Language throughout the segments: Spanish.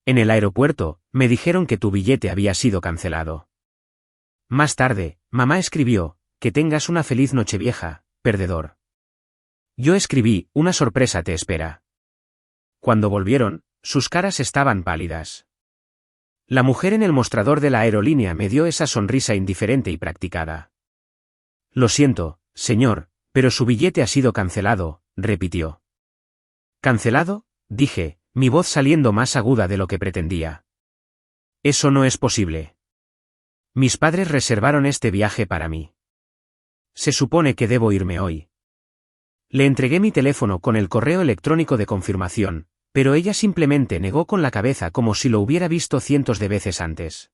En el aeropuerto, me dijeron que tu billete había sido cancelado. Más tarde, mamá escribió, que tengas una feliz Nochevieja, perdedor. Yo escribí, una sorpresa te espera. Cuando volvieron, sus caras estaban pálidas. La mujer en el mostrador de la aerolínea me dio esa sonrisa indiferente y practicada. Lo siento, señor, pero su billete ha sido cancelado, repitió. ¿Cancelado?, dije, mi voz saliendo más aguda de lo que pretendía. Eso no es posible. Mis padres reservaron este viaje para mí. Se supone que debo irme hoy. Le entregué mi teléfono con el correo electrónico de confirmación, pero ella simplemente negó con la cabeza como si lo hubiera visto cientos de veces antes.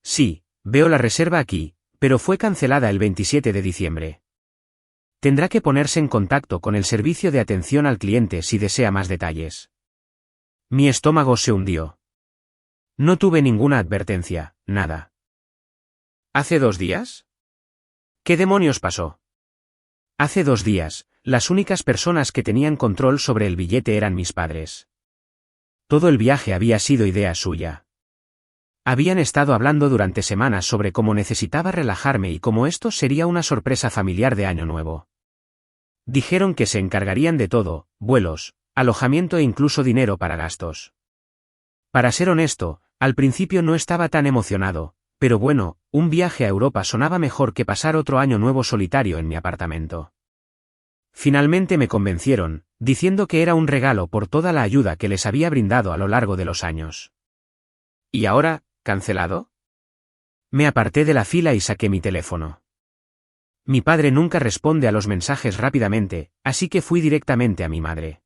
Sí, veo la reserva aquí, pero fue cancelada el 27 de diciembre. Tendrá que ponerse en contacto con el servicio de atención al cliente si desea más detalles. Mi estómago se hundió. No tuve ninguna advertencia, nada. ¿Hace 2 días? ¿Qué demonios pasó? Hace 2 días, las únicas personas que tenían control sobre el billete eran mis padres. Todo el viaje había sido idea suya. Habían estado hablando durante semanas sobre cómo necesitaba relajarme y cómo esto sería una sorpresa familiar de Año Nuevo. Dijeron que se encargarían de todo, vuelos, alojamiento e incluso dinero para gastos. Para ser honesto, al principio no estaba tan emocionado, pero bueno, un viaje a Europa sonaba mejor que pasar otro año nuevo solitario en mi apartamento. Finalmente me convencieron, diciendo que era un regalo por toda la ayuda que les había brindado a lo largo de los años. ¿Y ahora, cancelado? Me aparté de la fila y saqué mi teléfono. Mi padre nunca responde a los mensajes rápidamente, así que fui directamente a mi madre.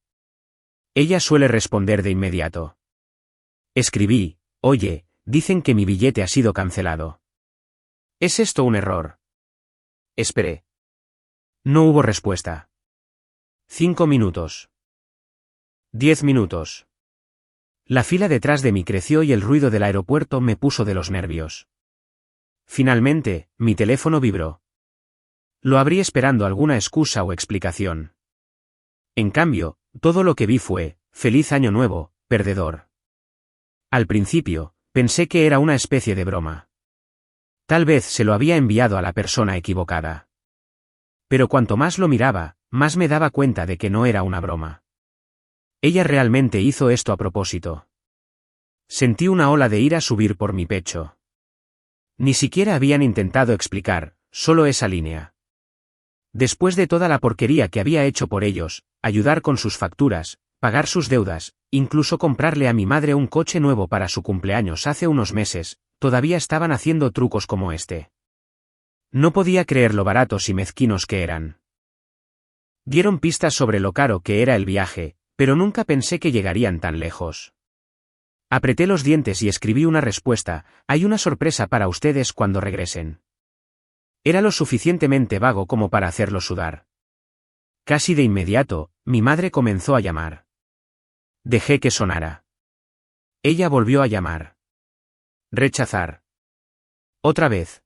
Ella suele responder de inmediato. Escribí, oye, dicen que mi billete ha sido cancelado. ¿Es esto un error? Esperé. No hubo respuesta. 5 minutos. 10 minutos. La fila detrás de mí creció y el ruido del aeropuerto me puso de los nervios. Finalmente, mi teléfono vibró. Lo abrí esperando alguna excusa o explicación. En cambio, todo lo que vi fue, feliz año nuevo, perdedor. Al principio, pensé que era una especie de broma. Tal vez se lo había enviado a la persona equivocada. Pero cuanto más lo miraba, más me daba cuenta de que no era una broma. Ella realmente hizo esto a propósito. Sentí una ola de ira subir por mi pecho. Ni siquiera habían intentado explicar, solo esa línea. Después de toda la porquería que había hecho por ellos, ayudar con sus facturas, pagar sus deudas, incluso comprarle a mi madre un coche nuevo para su cumpleaños hace unos meses, todavía estaban haciendo trucos como este. No podía creer lo baratos y mezquinos que eran. Dieron pistas sobre lo caro que era el viaje, pero nunca pensé que llegarían tan lejos. Apreté los dientes y escribí una respuesta, hay una sorpresa para ustedes cuando regresen. Era lo suficientemente vago como para hacerlo sudar. Casi de inmediato, mi madre comenzó a llamar. Dejé que sonara. Ella volvió a llamar. Rechazar. Otra vez.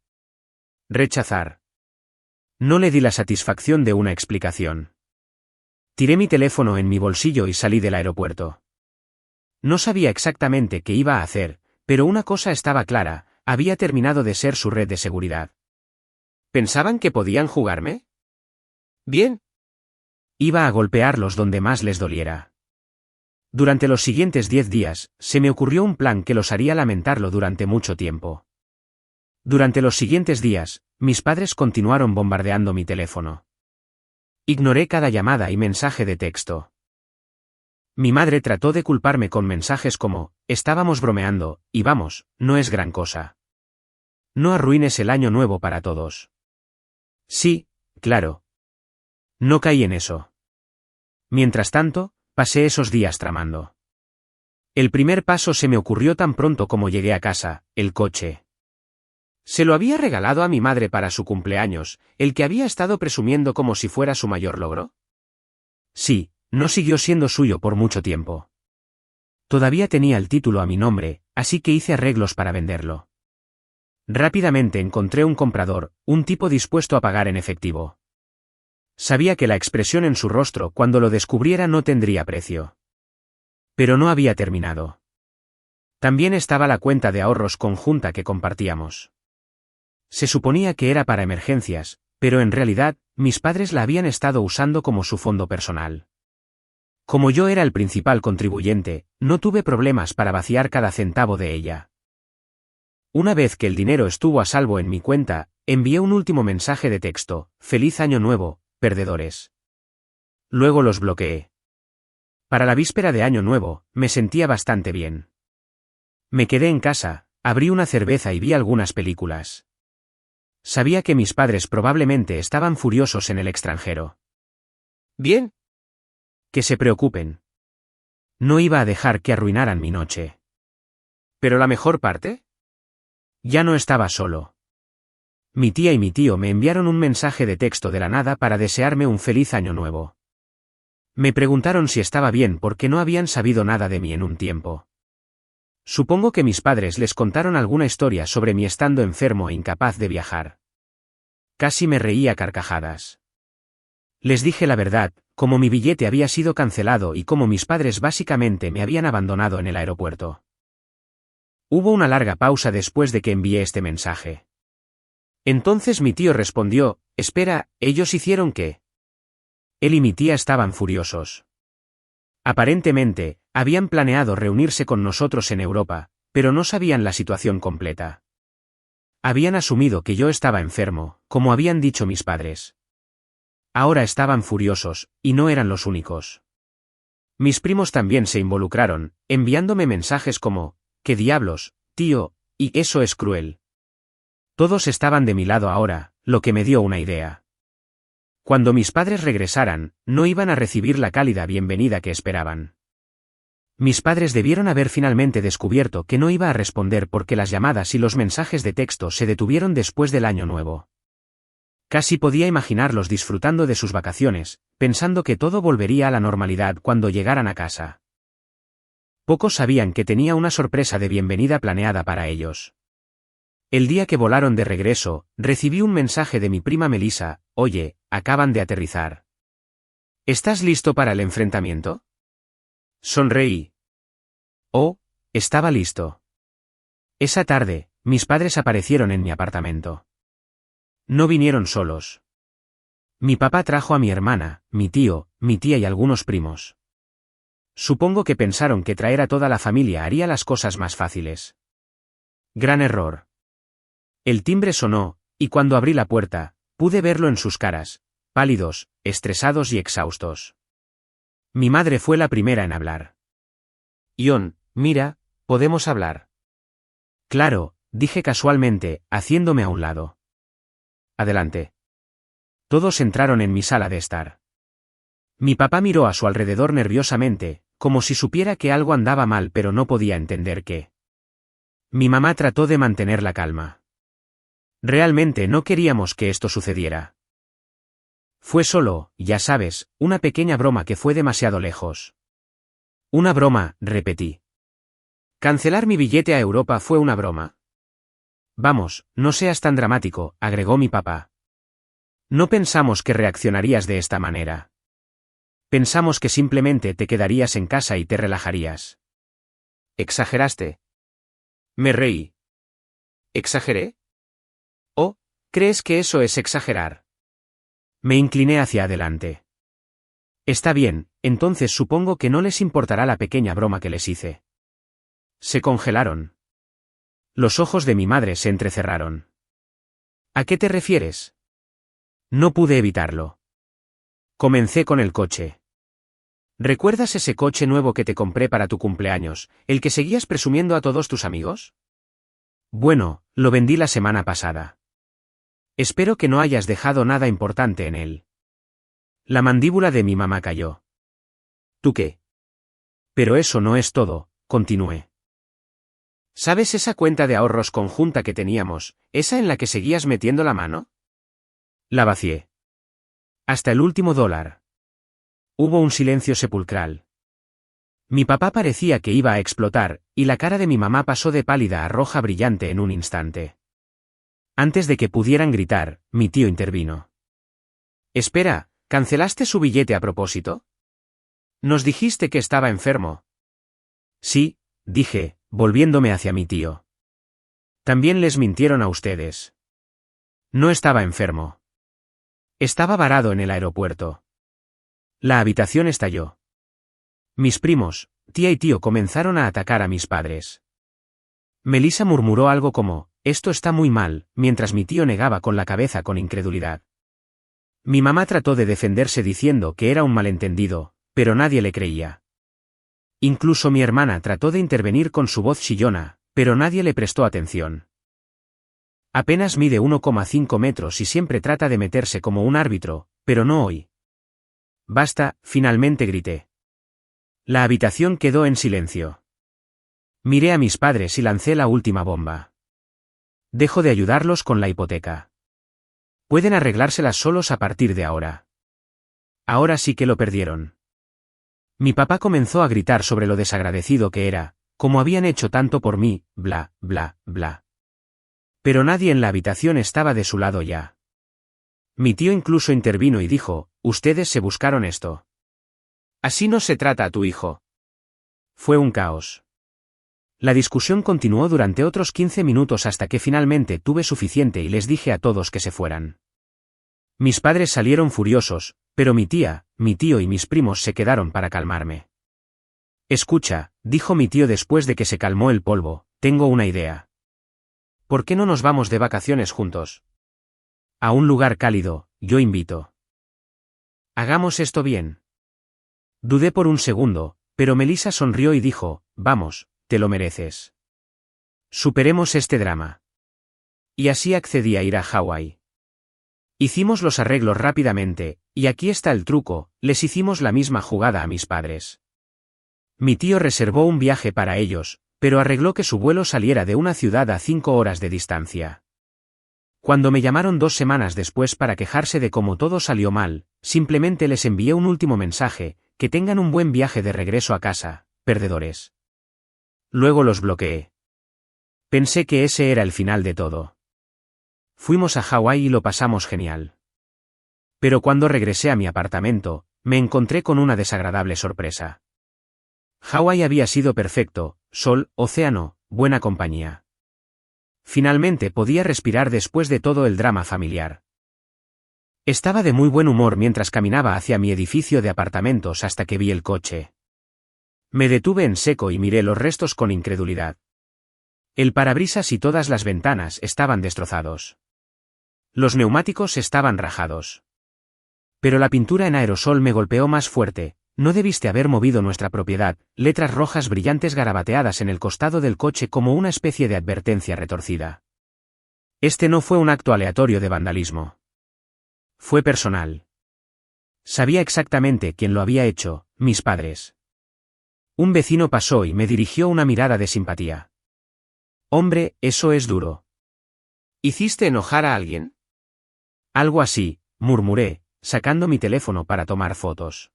Rechazar. No le di la satisfacción de una explicación. Tiré mi teléfono en mi bolsillo y salí del aeropuerto. No sabía exactamente qué iba a hacer, pero una cosa estaba clara, había terminado de ser su red de seguridad. ¿Pensaban que podían jugarme? Bien. Iba a golpearlos donde más les doliera. Durante los siguientes 10 días, se me ocurrió un plan que los haría lamentarlo durante mucho tiempo. Durante los siguientes días, mis padres continuaron bombardeando mi teléfono. Ignoré cada llamada y mensaje de texto. Mi madre trató de culparme con mensajes como, estábamos bromeando, y vamos, no es gran cosa. No arruines el año nuevo para todos. Sí, claro. No caí en eso. Mientras tanto, pasé esos días tramando. El primer paso se me ocurrió tan pronto como llegué a casa, el coche. Se lo había regalado a mi madre para su cumpleaños, el que había estado presumiendo como si fuera su mayor logro. Sí, no siguió siendo suyo por mucho tiempo. Todavía tenía el título a mi nombre, así que hice arreglos para venderlo. Rápidamente encontré un comprador, un tipo dispuesto a pagar en efectivo. Sabía que la expresión en su rostro cuando lo descubriera no tendría precio. Pero no había terminado. También estaba la cuenta de ahorros conjunta que compartíamos. Se suponía que era para emergencias, pero en realidad, mis padres la habían estado usando como su fondo personal. Como yo era el principal contribuyente, no tuve problemas para vaciar cada centavo de ella. Una vez que el dinero estuvo a salvo en mi cuenta, envié un último mensaje de texto: «Feliz Año Nuevo, perdedores». Luego los bloqueé. Para la víspera de Año Nuevo, me sentía bastante bien. Me quedé en casa, abrí una cerveza y vi algunas películas. Sabía que mis padres probablemente estaban furiosos en el extranjero. Bien. Que se preocupen. No iba a dejar que arruinaran mi noche. ¿Pero la mejor parte? Ya no estaba solo. Mi tía y mi tío me enviaron un mensaje de texto de la nada para desearme un feliz año nuevo. Me preguntaron si estaba bien porque no habían sabido nada de mí en un tiempo. Supongo que mis padres les contaron alguna historia sobre mí estando enfermo e incapaz de viajar. Casi me reí a carcajadas. Les dije la verdad, como mi billete había sido cancelado y como mis padres básicamente me habían abandonado en el aeropuerto. Hubo una larga pausa después de que envié este mensaje. Entonces mi tío respondió: «Espera, ¿ellos hicieron qué?». Él y mi tía estaban furiosos. Aparentemente, habían planeado reunirse con nosotros en Europa, pero no sabían la situación completa. Habían asumido que yo estaba enfermo, como habían dicho mis padres. Ahora estaban furiosos, y no eran los únicos. Mis primos también se involucraron, enviándome mensajes como: «¿Qué diablos, tío? Y eso es cruel». Todos estaban de mi lado ahora, lo que me dio una idea. Cuando mis padres regresaran, no iban a recibir la cálida bienvenida que esperaban. Mis padres debieron haber finalmente descubierto que no iba a responder porque las llamadas y los mensajes de texto se detuvieron después del año nuevo. Casi podía imaginarlos disfrutando de sus vacaciones, pensando que todo volvería a la normalidad cuando llegaran a casa. Pocos sabían que tenía una sorpresa de bienvenida planeada para ellos. El día que volaron de regreso, recibí un mensaje de mi prima Melissa: «Oye, acaban de aterrizar. ¿Estás listo para el enfrentamiento?». Sonreí. Oh, estaba listo. Esa tarde, mis padres aparecieron en mi apartamento. No vinieron solos. Mi papá trajo a mi hermana, mi tío, mi tía y algunos primos. Supongo que pensaron que traer a toda la familia haría las cosas más fáciles. Gran error. El timbre sonó, y cuando abrí la puerta, pude verlo en sus caras, pálidos, estresados y exhaustos. Mi madre fue la primera en hablar. Ion, mira, podemos hablar. Claro, dije casualmente, haciéndome a un lado. Adelante. Todos entraron en mi sala de estar. Mi papá miró a su alrededor nerviosamente, como si supiera que algo andaba mal pero no podía entender qué. Mi mamá trató de mantener la calma. Realmente no queríamos que esto sucediera. Fue solo, ya sabes, una pequeña broma que fue demasiado lejos. Una broma, repetí. ¿Cancelar mi billete a Europa fue una broma? Vamos, no seas tan dramático, agregó mi papá. No pensamos que reaccionarías de esta manera. Pensamos que simplemente te quedarías en casa y te relajarías. Exageraste. Me reí. ¿Exageré? ¿Oh, crees que eso es exagerar? Me incliné hacia adelante. Está bien, entonces supongo que no les importará la pequeña broma que les hice. Se congelaron. Los ojos de mi madre se entrecerraron. ¿A qué te refieres? No pude evitarlo. Comencé con el coche. ¿Recuerdas ese coche nuevo que te compré para tu cumpleaños, el que seguías presumiendo a todos tus amigos? Bueno, lo vendí la semana pasada. Espero que no hayas dejado nada importante en él. La mandíbula de mi mamá cayó. ¿Tú qué? Pero eso no es todo, continué. ¿Sabes esa cuenta de ahorros conjunta que teníamos, esa en la que seguías metiendo la mano? La vacié. Hasta el último dólar. Hubo un silencio sepulcral. Mi papá parecía que iba a explotar, y la cara de mi mamá pasó de pálida a roja brillante en un instante. Antes de que pudieran gritar, mi tío intervino. Espera, ¿cancelaste su billete a propósito? Nos dijiste que estaba enfermo. Sí, dije, volviéndome hacia mi tío. También les mintieron a ustedes. No estaba enfermo. Estaba varado en el aeropuerto. La habitación estalló. Mis primos, tía y tío comenzaron a atacar a mis padres. Melissa murmuró algo como, esto está muy mal, mientras mi tío negaba con la cabeza con incredulidad. Mi mamá trató de defenderse diciendo que era un malentendido, pero nadie le creía. Incluso mi hermana trató de intervenir con su voz chillona, pero nadie le prestó atención. Apenas mide 1,5 metros y siempre trata de meterse como un árbitro, pero no hoy. Basta, finalmente grité. La habitación quedó en silencio. Miré a mis padres y lancé la última bomba. Dejo de ayudarlos con la hipoteca. Pueden arreglárselas solos a partir de ahora. Ahora sí que lo perdieron. Mi papá comenzó a gritar sobre lo desagradecido que era, como habían hecho tanto por mí, bla, bla, bla. Pero nadie en la habitación estaba de su lado ya. Mi tío incluso intervino y dijo, ustedes se buscaron esto. Así no se trata a tu hijo. Fue un caos. La discusión continuó durante otros 15 minutos hasta que finalmente tuve suficiente y les dije a todos que se fueran. Mis padres salieron furiosos, pero mi tía, mi tío y mis primos se quedaron para calmarme. Escucha, dijo mi tío después de que se calmó el polvo, tengo una idea. ¿Por qué no nos vamos de vacaciones juntos? A un lugar cálido, yo invito. Hagamos esto bien. Dudé por un segundo, pero Melissa sonrió y dijo, vamos, te lo mereces. Superemos este drama. Y así accedí a ir a Hawái. Hicimos los arreglos rápidamente, y aquí está el truco, les hicimos la misma jugada a mis padres. Mi tío reservó un viaje para ellos, pero arregló que su vuelo saliera de una ciudad a 5 horas de distancia. Cuando me llamaron 2 semanas después para quejarse de cómo todo salió mal, simplemente les envié un último mensaje, que tengan un buen viaje de regreso a casa, perdedores. Luego los bloqueé. Pensé que ese era el final de todo. Fuimos a Hawái y lo pasamos genial. Pero cuando regresé a mi apartamento, me encontré con una desagradable sorpresa. Hawái había sido perfecto, sol, océano, buena compañía. Finalmente podía respirar después de todo el drama familiar. Estaba de muy buen humor mientras caminaba hacia mi edificio de apartamentos hasta que vi el coche. Me detuve en seco y miré los restos con incredulidad. El parabrisas y todas las ventanas estaban destrozados. Los neumáticos estaban rajados. Pero la pintura en aerosol me golpeó más fuerte. No debiste haber movido nuestra propiedad, letras rojas brillantes garabateadas en el costado del coche como una especie de advertencia retorcida. Este no fue un acto aleatorio de vandalismo. Fue personal. Sabía exactamente quién lo había hecho, mis padres. Un vecino pasó y me dirigió una mirada de simpatía. Hombre, eso es duro. ¿Hiciste enojar a alguien? Algo así, murmuré, sacando mi teléfono para tomar fotos.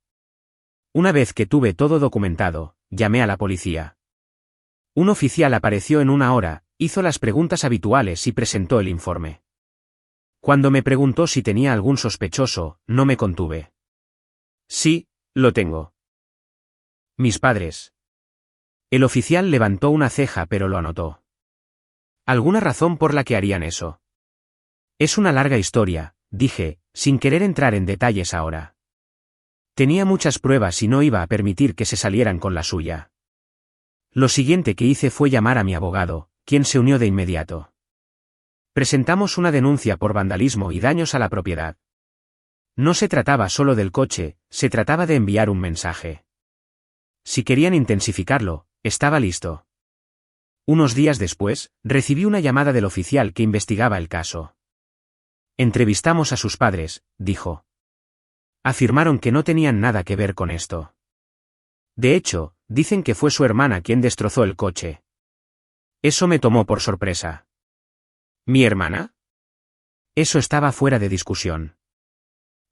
Una vez que tuve todo documentado, llamé a la policía. Un oficial apareció en 1 hora, hizo las preguntas habituales y presentó el informe. Cuando me preguntó si tenía algún sospechoso, no me contuve. Sí, lo tengo. Mis padres. El oficial levantó una ceja pero lo anotó. ¿Alguna razón por la que harían eso? Es una larga historia, dije, sin querer entrar en detalles ahora. Tenía muchas pruebas y no iba a permitir que se salieran con la suya. Lo siguiente que hice fue llamar a mi abogado, quien se unió de inmediato. Presentamos una denuncia por vandalismo y daños a la propiedad. No se trataba solo del coche, se trataba de enviar un mensaje. Si querían intensificarlo, estaba listo. Unos días después, recibí una llamada del oficial que investigaba el caso. Entrevistamos a sus padres, dijo. Afirmaron que no tenían nada que ver con esto. De hecho, dicen que fue su hermana quien destrozó el coche. Eso me tomó por sorpresa. ¿Mi hermana? Eso estaba fuera de discusión.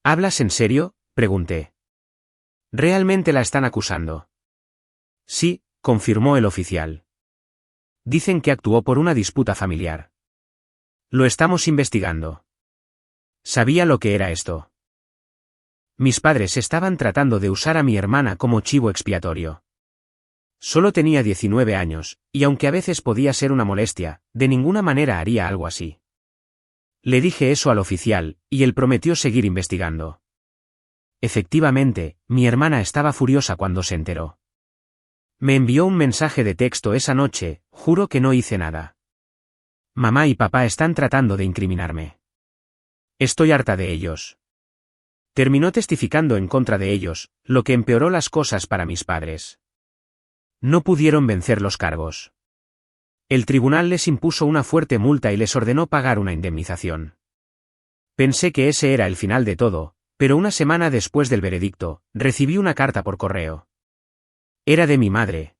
¿Hablas en serio?, pregunté. ¿Realmente la están acusando? Sí, confirmó el oficial. Dicen que actuó por una disputa familiar. Lo estamos investigando. Sabía lo que era esto. Mis padres estaban tratando de usar a mi hermana como chivo expiatorio. Solo tenía 19 años, y aunque a veces podía ser una molestia, de ninguna manera haría algo así. Le dije eso al oficial, y él prometió seguir investigando. Efectivamente, mi hermana estaba furiosa cuando se enteró. Me envió un mensaje de texto esa noche, juro que no hice nada. Mamá y papá están tratando de incriminarme. Estoy harta de ellos. Terminó testificando en contra de ellos, lo que empeoró las cosas para mis padres. No pudieron vencer los cargos. El tribunal les impuso una fuerte multa y les ordenó pagar una indemnización. Pensé que ese era el final de todo, pero una semana después del veredicto, recibí una carta por correo. Era de mi madre.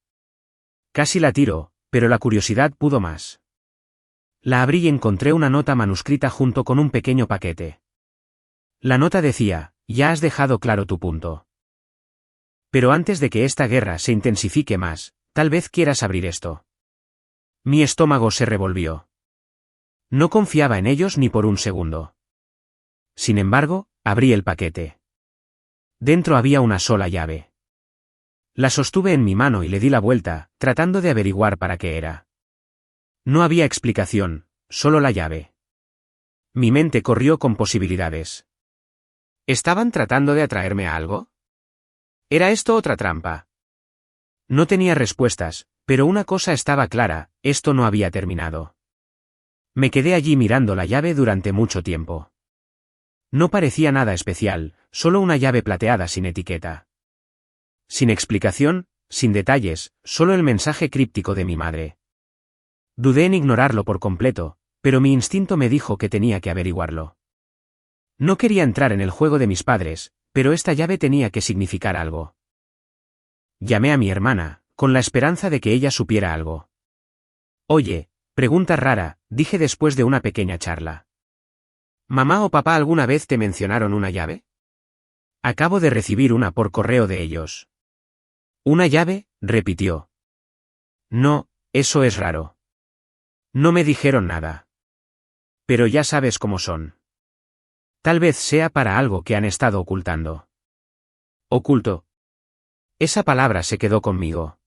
Casi la tiro, pero la curiosidad pudo más. La abrí y encontré una nota manuscrita junto con un pequeño paquete. La nota decía: ya has dejado claro tu punto. Pero antes de que esta guerra se intensifique más, tal vez quieras abrir esto. Mi estómago se revolvió. No confiaba en ellos ni por un segundo. Sin embargo, abrí el paquete. Dentro había una sola llave. La sostuve en mi mano y le di la vuelta, tratando de averiguar para qué era. No había explicación, solo la llave. Mi mente corrió con posibilidades. ¿Estaban tratando de atraerme a algo? ¿Era esto otra trampa? No tenía respuestas, pero una cosa estaba clara: esto no había terminado. Me quedé allí mirando la llave durante mucho tiempo. No parecía nada especial, solo una llave plateada sin etiqueta. Sin explicación, sin detalles, solo el mensaje críptico de mi madre. Dudé en ignorarlo por completo, pero mi instinto me dijo que tenía que averiguarlo. No quería entrar en el juego de mis padres, pero esta llave tenía que significar algo. Llamé a mi hermana, con la esperanza de que ella supiera algo. Oye, pregunta rara, dije después de una pequeña charla. ¿Mamá o papá alguna vez te mencionaron una llave? Acabo de recibir una por correo de ellos. ¿Una llave?, repitió. No, eso es raro. No me dijeron nada. Pero ya sabes cómo son. Tal vez sea para algo que han estado ocultando. ¿Oculto? Esa palabra se quedó conmigo.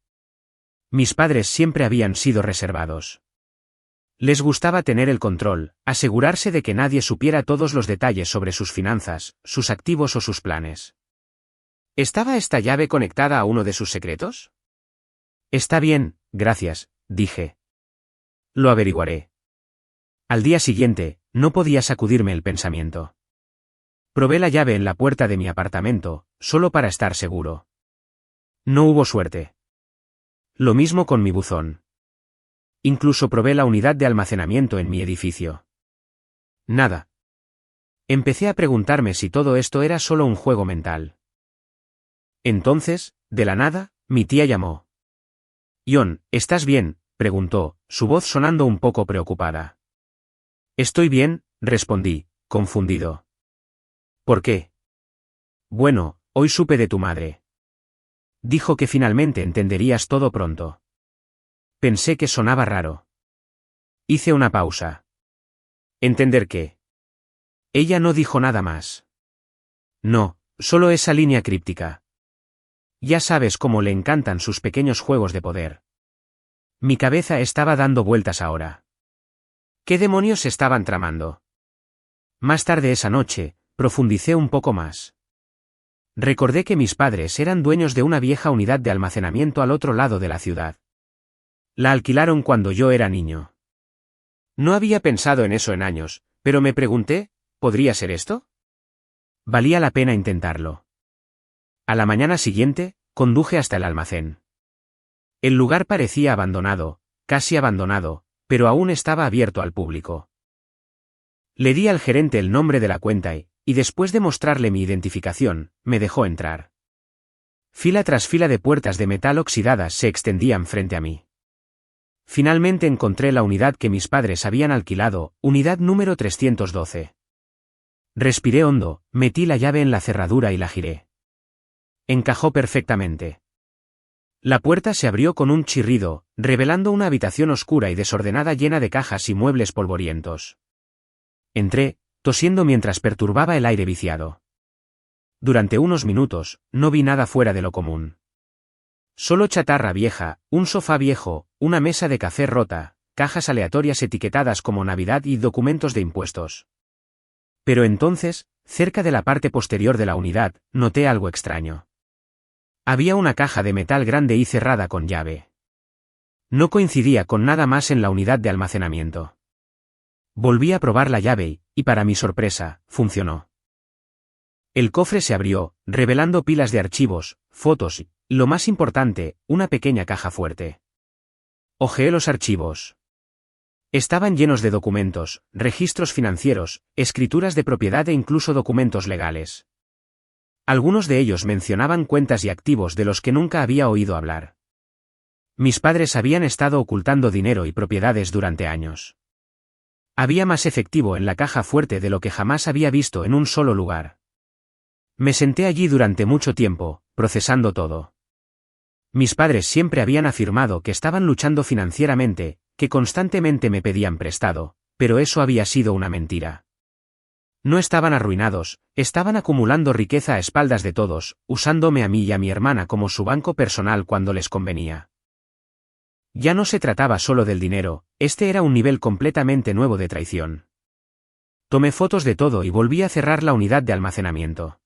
Mis padres siempre habían sido reservados. Les gustaba tener el control, asegurarse de que nadie supiera todos los detalles sobre sus finanzas, sus activos o sus planes. ¿Estaba esta llave conectada a uno de sus secretos? Está bien, gracias, dije. Lo averiguaré. Al día siguiente, no podía sacudirme el pensamiento. Probé la llave en la puerta de mi apartamento, solo para estar seguro. No hubo suerte. Lo mismo con mi buzón. Incluso probé la unidad de almacenamiento en mi edificio. Nada. Empecé a preguntarme si todo esto era solo un juego mental. Entonces, de la nada, mi tía llamó. Ion, ¿estás bien?, preguntó, su voz sonando un poco preocupada. Estoy bien, respondí, confundido. ¿Por qué? Bueno, hoy supe de tu madre. Dijo que finalmente entenderías todo pronto. Pensé que sonaba raro. Hice una pausa. ¿Entender qué? Ella no dijo nada más. No, solo esa línea críptica. Ya sabes cómo le encantan sus pequeños juegos de poder. Mi cabeza estaba dando vueltas ahora. ¿Qué demonios estaban tramando? Más tarde esa noche, profundicé un poco más. Recordé que mis padres eran dueños de una vieja unidad de almacenamiento al otro lado de la ciudad. La alquilaron cuando yo era niño. No había pensado en eso en años, pero me pregunté, ¿podría ser esto? Valía la pena intentarlo. A la mañana siguiente, conduje hasta el almacén. El lugar parecía abandonado, casi abandonado, pero aún estaba abierto al público. Le di al gerente el nombre de la cuenta y después de mostrarle mi identificación, me dejó entrar. Fila tras fila de puertas de metal oxidadas se extendían frente a mí. Finalmente encontré la unidad que mis padres habían alquilado, unidad número 312. Respiré hondo, metí la llave en la cerradura y la giré. Encajó perfectamente. La puerta se abrió con un chirrido, revelando una habitación oscura y desordenada llena de cajas y muebles polvorientos. Entré, tosiendo mientras perturbaba el aire viciado. Durante unos minutos, no vi nada fuera de lo común. Solo chatarra vieja, un sofá viejo, una mesa de café rota, cajas aleatorias etiquetadas como Navidad y documentos de impuestos. Pero entonces, cerca de la parte posterior de la unidad, noté algo extraño. Había una caja de metal grande y cerrada con llave. No coincidía con nada más en la unidad de almacenamiento. Volví a probar la llave y, para mi sorpresa, funcionó. El cofre se abrió, revelando pilas de archivos, fotos y, lo más importante, una pequeña caja fuerte. Hojeé los archivos. Estaban llenos de documentos, registros financieros, escrituras de propiedad e incluso documentos legales. Algunos de ellos mencionaban cuentas y activos de los que nunca había oído hablar. Mis padres habían estado ocultando dinero y propiedades durante años. Había más efectivo en la caja fuerte de lo que jamás había visto en un solo lugar. Me senté allí durante mucho tiempo, procesando todo. Mis padres siempre habían afirmado que estaban luchando financieramente, que constantemente me pedían prestado, pero eso había sido una mentira. No estaban arruinados, estaban acumulando riqueza a espaldas de todos, usándome a mí y a mi hermana como su banco personal cuando les convenía. Ya no se trataba solo del dinero, este era un nivel completamente nuevo de traición. Tomé fotos de todo y volví a cerrar la unidad de almacenamiento.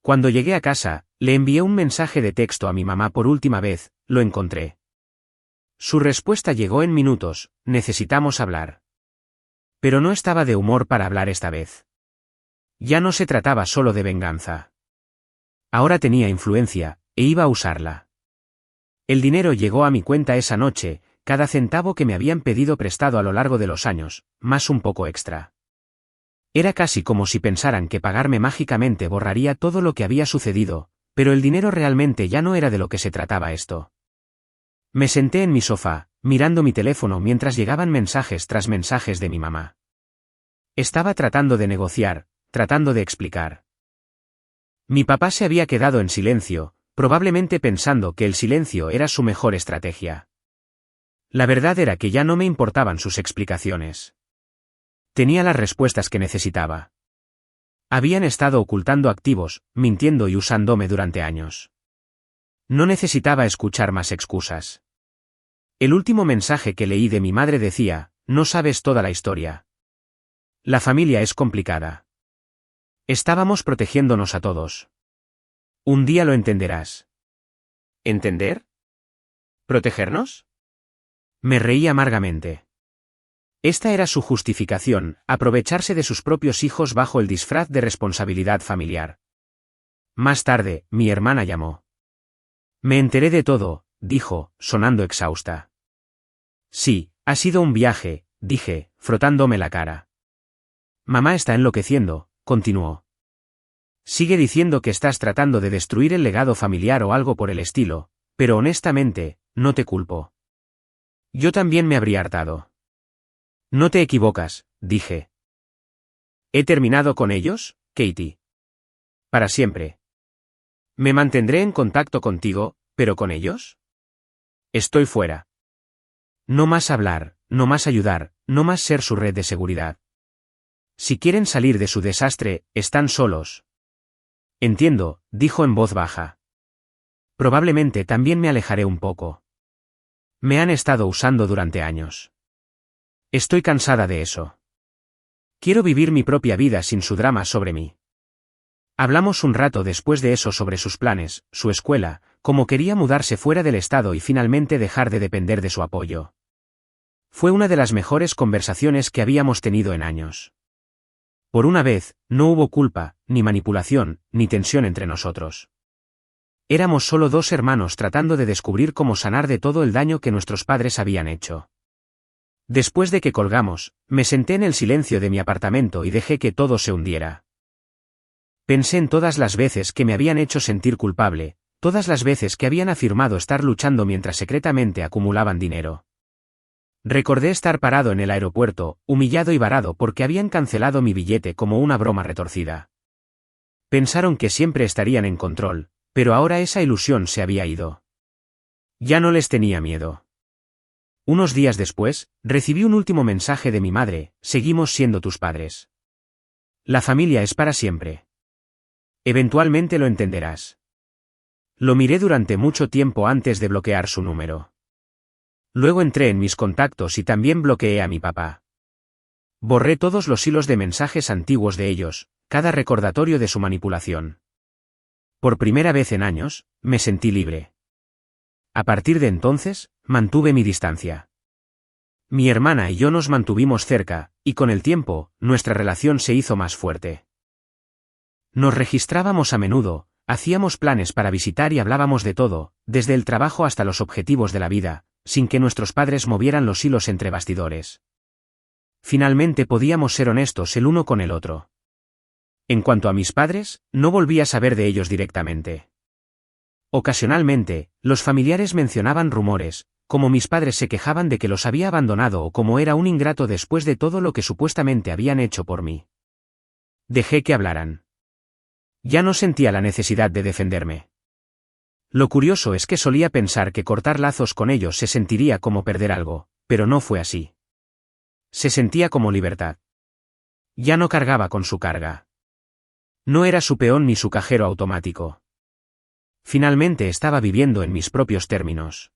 Cuando llegué a casa, le envié un mensaje de texto a mi mamá por última vez, lo encontré. Su respuesta llegó en minutos: necesitamos hablar. Pero no estaba de humor para hablar esta vez. Ya no se trataba solo de venganza. Ahora tenía influencia, e iba a usarla. El dinero llegó a mi cuenta esa noche, cada centavo que me habían pedido prestado a lo largo de los años, más un poco extra. Era casi como si pensaran que pagarme mágicamente borraría todo lo que había sucedido, pero el dinero realmente ya no era de lo que se trataba esto. Me senté en mi sofá, mirando mi teléfono mientras llegaban mensajes tras mensajes de mi mamá. Estaba tratando de negociar, tratando de explicar. Mi papá se había quedado en silencio, probablemente pensando que el silencio era su mejor estrategia. La verdad era que ya no me importaban sus explicaciones. Tenía las respuestas que necesitaba. Habían estado ocultando activos, mintiendo y usándome durante años. No necesitaba escuchar más excusas. El último mensaje que leí de mi madre decía: no sabes toda la historia. La familia es complicada. Estábamos protegiéndonos a todos. Un día lo entenderás. ¿Entender? ¿Protegernos? Me reí amargamente. Esta era su justificación, aprovecharse de sus propios hijos bajo el disfraz de responsabilidad familiar. Más tarde, mi hermana llamó. Me enteré de todo, dijo, sonando exhausta. Sí, ha sido un viaje, dije, frotándome la cara. Mamá está enloqueciendo, continuó. Sigue diciendo que estás tratando de destruir el legado familiar o algo por el estilo, pero honestamente, no te culpo. Yo también me habría hartado. No te equivocas, dije. ¿He terminado con ellos, Katie? Para siempre. Me mantendré en contacto contigo, pero ¿con ellos? Estoy fuera. No más hablar, no más ayudar, no más ser su red de seguridad. Si quieren salir de su desastre, están solos. Entiendo, dijo en voz baja. Probablemente también me alejaré un poco. Me han estado usando durante años. Estoy cansada de eso. Quiero vivir mi propia vida sin su drama sobre mí. Hablamos un rato después de eso sobre sus planes, su escuela, cómo quería mudarse fuera del estado y finalmente dejar de depender de su apoyo. Fue una de las mejores conversaciones que habíamos tenido en años. Por una vez, no hubo culpa, ni manipulación, ni tensión entre nosotros. Éramos solo dos hermanos tratando de descubrir cómo sanar de todo el daño que nuestros padres habían hecho. Después de que colgamos, me senté en el silencio de mi apartamento y dejé que todo se hundiera. Pensé en todas las veces que me habían hecho sentir culpable, todas las veces que habían afirmado estar luchando mientras secretamente acumulaban dinero. Recordé estar parado en el aeropuerto, humillado y varado porque habían cancelado mi billete como una broma retorcida. Pensaron que siempre estarían en control, pero ahora esa ilusión se había ido. Ya no les tenía miedo. Unos días después, recibí un último mensaje de mi madre: seguimos siendo tus padres. La familia es para siempre. Eventualmente lo entenderás. Lo miré durante mucho tiempo antes de bloquear su número. Luego entré en mis contactos y también bloqueé a mi papá. Borré todos los hilos de mensajes antiguos de ellos, cada recordatorio de su manipulación. Por primera vez en años, me sentí libre. A partir de entonces, mantuve mi distancia. Mi hermana y yo nos mantuvimos cerca, y con el tiempo, nuestra relación se hizo más fuerte. Nos registrábamos a menudo, hacíamos planes para visitar y hablábamos de todo, desde el trabajo hasta los objetivos de la vida, sin que nuestros padres movieran los hilos entre bastidores. Finalmente podíamos ser honestos el uno con el otro. En cuanto a mis padres, no volví a saber de ellos directamente. Ocasionalmente, los familiares mencionaban rumores, como mis padres se quejaban de que los había abandonado o como era un ingrato después de todo lo que supuestamente habían hecho por mí. Dejé que hablaran. Ya no sentía la necesidad de defenderme. Lo curioso es que solía pensar que cortar lazos con ellos se sentiría como perder algo, pero no fue así. Se sentía como libertad. Ya no cargaba con su carga. No era su peón ni su cajero automático. Finalmente estaba viviendo en mis propios términos.